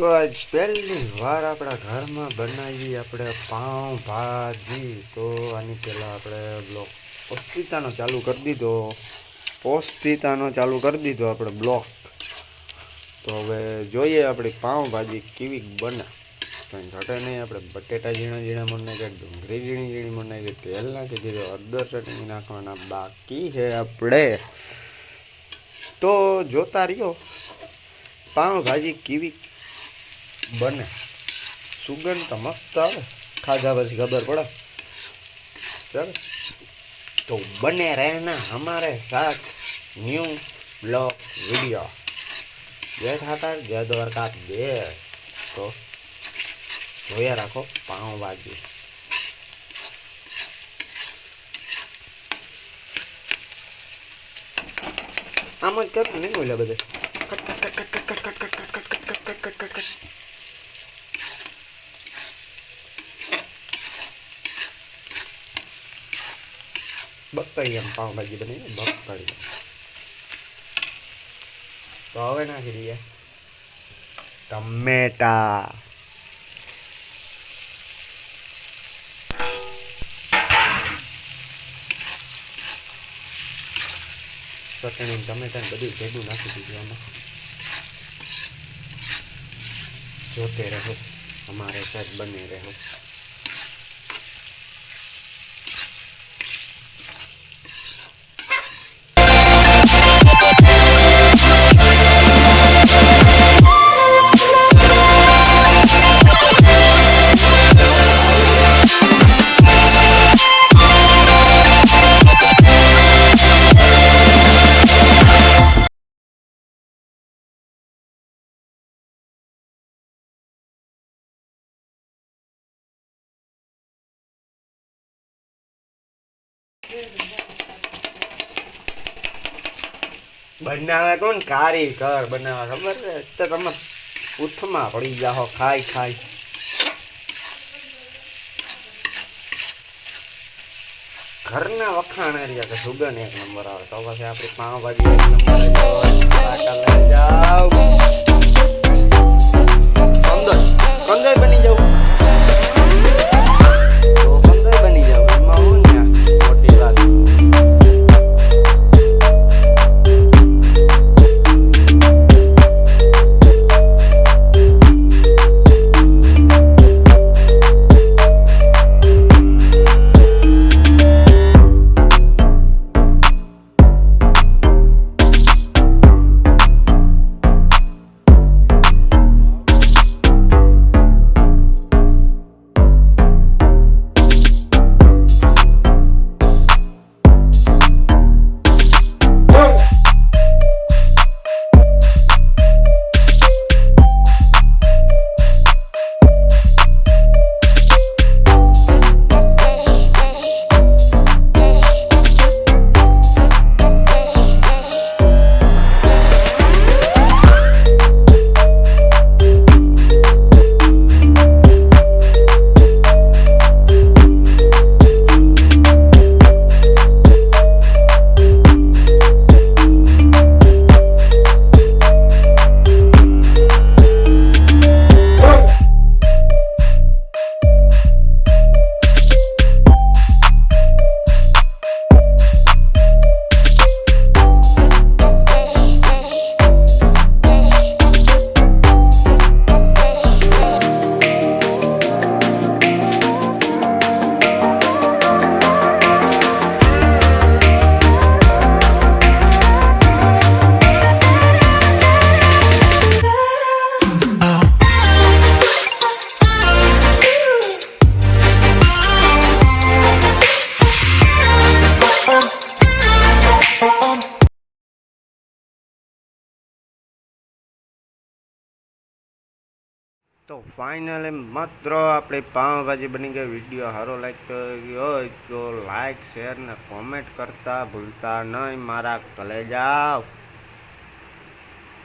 તો આજ પહેલી વાર આપણા ઘરમાં બનાવી આપણે પાઉં ભાજી. તો આની પહેલાં આપણે બ્લોક પોસ્તિતાનો ચાલુ કરી દીધો આપણે બ્લોક. તો હવે જોઈએ આપણી પાઉંભાજી કેવી બને. કંઈ ઘટે નહીં. આપણે બટેટા ઝીણા ઝીણા મરી નાખીએ, ડુંગળી ઝીણી ઝીણી મરી નાખીએ, તેલ નાખી દીધો, હળદર ચટણી નાખવાના બાકી છે આપણે. તો જોતા રહ્યો પાઉંભાજી કેવી બને. સુગંધ તો મસ્ત આવે, ખાધા પછી ખબર પડે. ચાલો તો બને રહેના हमारे साथ न्यू ब्लॉग वीडियो. जय ठाकर जय द्वारकाधीश. तो જોયા રાખો પાઉંભાજી. આમ જ કર નહીં ઓલા બધે બકડી એમ પાઉંભાજી બની બકડી. તો હવે નાખી દઈએ ટમેટા. ચટણી ટમેટા બધું ભેગું નાખી દીધું આમાં. જોતે રહો हमारे साथ बने रहो. બનાવે કોણ? કારીગર બનાવે. ખબર છે તો તમે ઉઠમાં પડી જાઓ ખાઈ ખાઈ. ઘરના વખાણ રહ્યા કે સુગંધ એક નંબર આવે. તો પછી આપણી પાઉંભાજી એક નંબર જાવ. કંદર બની જાવ. તો ફાઇનલી માત્ર આપણી પાઉંભાજી બની ગઈ. વિડીયો સારો લાગતો હોય તો લાઈક શેર ને કોમેન્ટ કરતા ભૂલતા નહીં મારા કલેજા.